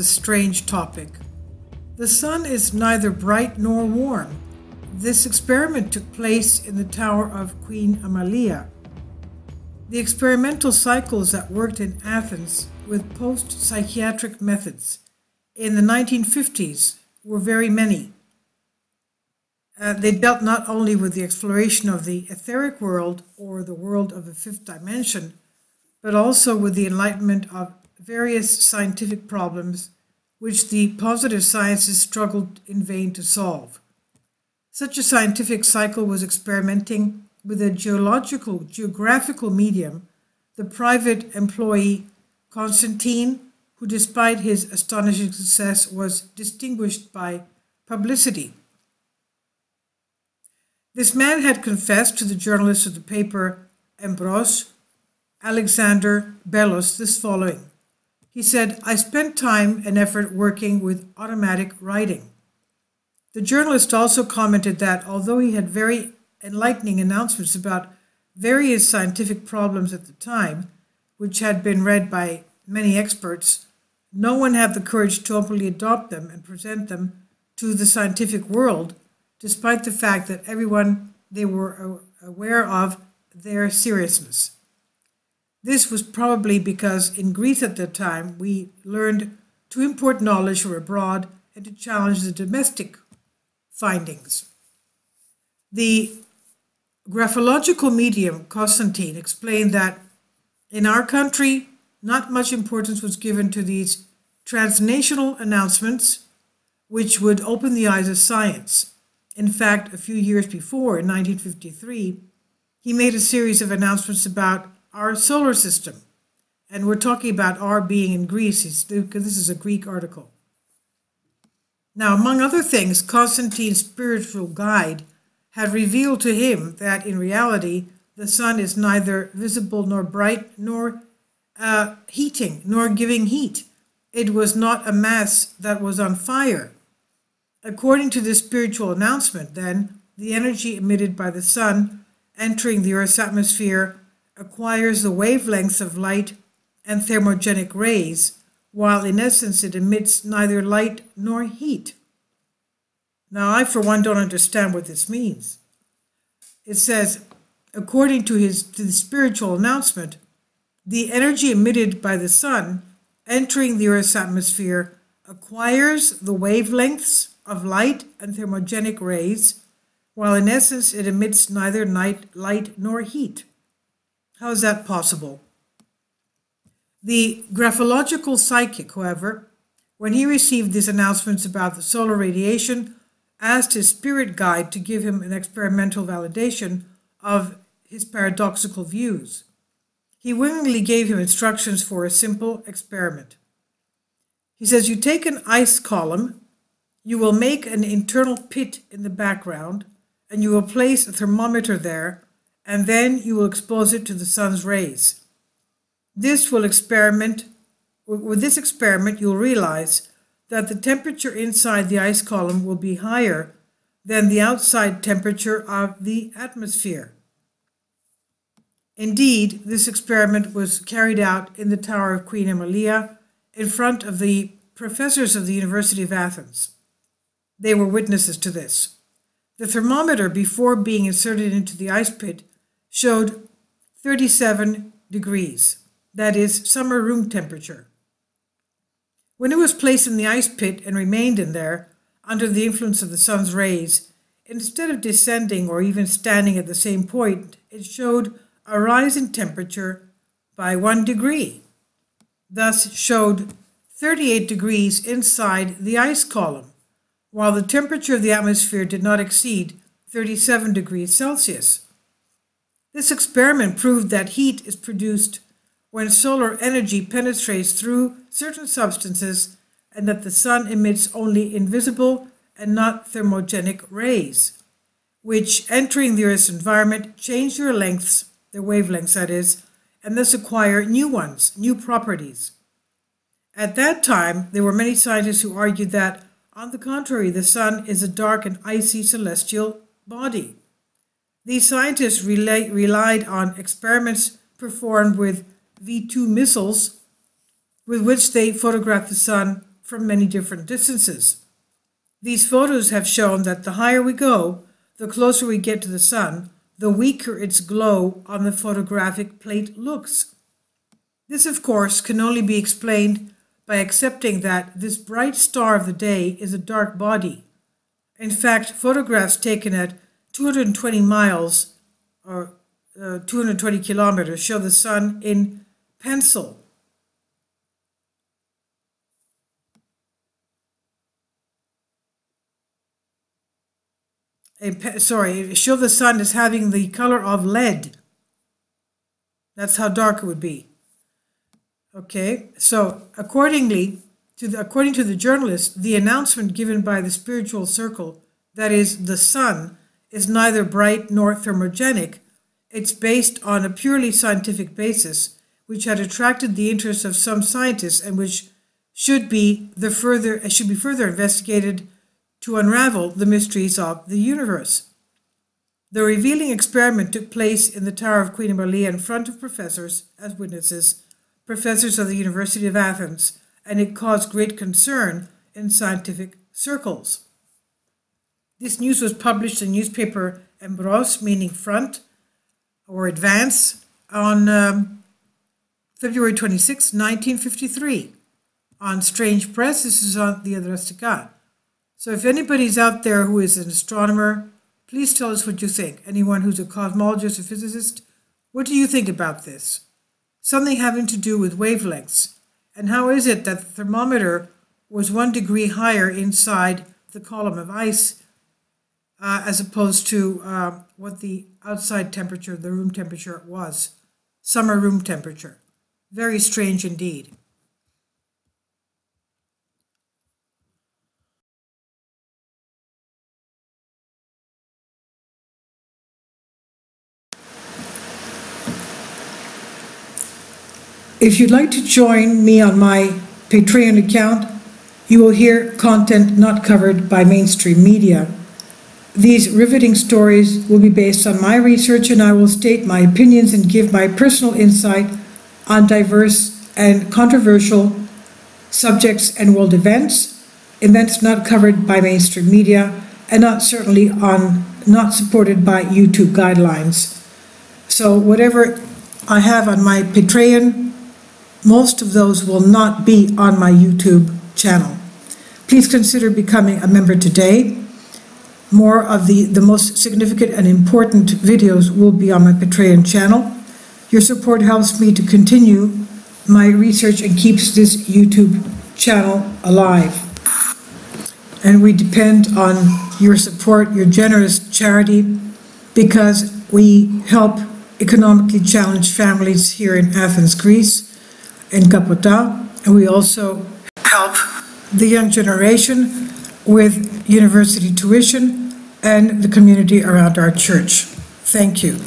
a strange topic. The sun is neither bright nor warm. This experiment took place in the Tower of Queen Amalia. The experimental cycles that worked in Athens with post-psychiatric methods in the 1950s were very many. They dealt not only with the exploration of the etheric world or the world of the fifth dimension, but also with the enlightenment of various scientific problems which the positive sciences struggled in vain to solve. Such a scientific cycle was experimenting with a geographical medium, the private employee Constantine, who despite his astonishing success was distinguished by publicity. This man had confessed to the journalist of the paper Ambros, Alexander Bellos, this following. He said, "I spent time and effort working with automatic writing." The journalist also commented that although he had very enlightening announcements about various scientific problems at the time, which had been read by many experts, no one had the courage to openly adopt them and present them to the scientific world, despite the fact that everyone they were aware of their seriousness. This was probably because in Greece at that time we learned to import knowledge from abroad and to challenge the domestic findings. The graphological medium Constantine explained that in our country not much importance was given to these transnational announcements which would open the eyes of science. In fact, a few years before, in 1953, he made a series of announcements about our solar system. And we're talking about our being in Greece, because this is a Greek article. Now, among other things, Constantine's spiritual guide had revealed to him that in reality, the sun is neither visible nor bright nor heating, nor giving heat. It was not a mass that was on fire. According to this spiritual announcement, then, the energy emitted by the sun entering the Earth's atmosphere acquires the wavelengths of light and thermogenic rays, while in essence it emits neither light nor heat. Now, I for one don't understand what this means. It says, according to the spiritual announcement, the energy emitted by the sun entering the Earth's atmosphere acquires the wavelengths of light and thermogenic rays, while in essence it emits neither light nor heat. How is that possible? The graphological psychic, however, when he received these announcements about the solar radiation, asked his spirit guide to give him an experimental validation of his paradoxical views. He willingly gave him instructions for a simple experiment. He says, you take an ice column, you will make an internal pit in the background, and you will place a thermometer there, and then you will expose it to the sun's rays. With this experiment, you'll realize that the temperature inside the ice column will be higher than the outside temperature of the atmosphere. Indeed, this experiment was carried out in the Tower of Queen Amalia in front of the professors of the University of Athens. They were witnesses to this. The thermometer, before being inserted into the ice pit, showed 37 degrees, that is, summer room temperature. When it was placed in the ice pit and remained in there, under the influence of the sun's rays, instead of descending or even standing at the same point, it showed a rise in temperature by 1 degree, thus showed 38 degrees inside the ice column, while the temperature of the atmosphere did not exceed 37 degrees Celsius. This experiment proved that heat is produced when solar energy penetrates through certain substances and that the sun emits only invisible and not thermogenic rays, which, entering the Earth's environment, change their lengths, their wavelengths that is, and thus acquire new ones, new properties. At that time, there were many scientists who argued that, on the contrary, the sun is a dark and icy celestial body. These scientists relied on experiments performed with V2 missiles with which they photographed the sun from many different distances. These photos have shown that the higher we go, the closer we get to the sun, the weaker its glow on the photographic plate looks. This, of course, can only be explained by accepting that this bright star of the day is a dark body. In fact, photographs taken at 220 miles or 220 kilometers show the sun in pencil. Show the sun as having the color of lead. That's how dark it would be. Okay, so according to the journalist, the announcement given by the spiritual circle, that is, the sun, is neither bright nor thermogenic. It's based on a purely scientific basis, which had attracted the interest of some scientists and which should be further investigated to unravel the mysteries of the universe. The revealing experiment took place in the Tower of Queen Amalia in front of professors as witnesses, professors of the University of Athens, and it caused great concern in scientific circles. This news was published in the newspaper Embros, meaning front or advance, on February 26, 1953. On Strange Press, this is on Diadrastika. So if anybody's out there who is an astronomer, please tell us what you think. Anyone who's a cosmologist or physicist, what do you think about this? Something having to do with wavelengths. And how is it that the thermometer was 1 degree higher inside the column of ice as opposed to what the outside temperature, the room temperature was? Summer room temperature. Very strange indeed. If you'd like to join me on my Patreon account, you will hear content not covered by mainstream media. These riveting stories will be based on my research, and I will state my opinions and give my personal insight on diverse and controversial subjects and world events not covered by mainstream media, and not supported by YouTube guidelines. So whatever I have on my Patreon, most of those will not be on my YouTube channel. Please consider becoming a member today. More of the most significant and important videos will be on my Patreon channel. Your support helps me to continue my research and keeps this YouTube channel alive. And we depend on your support, your generous charity, because we help economically challenged families here in Athens, Greece, in Kapota, and we also help the young generation with university tuition and the community around our church. Thank you.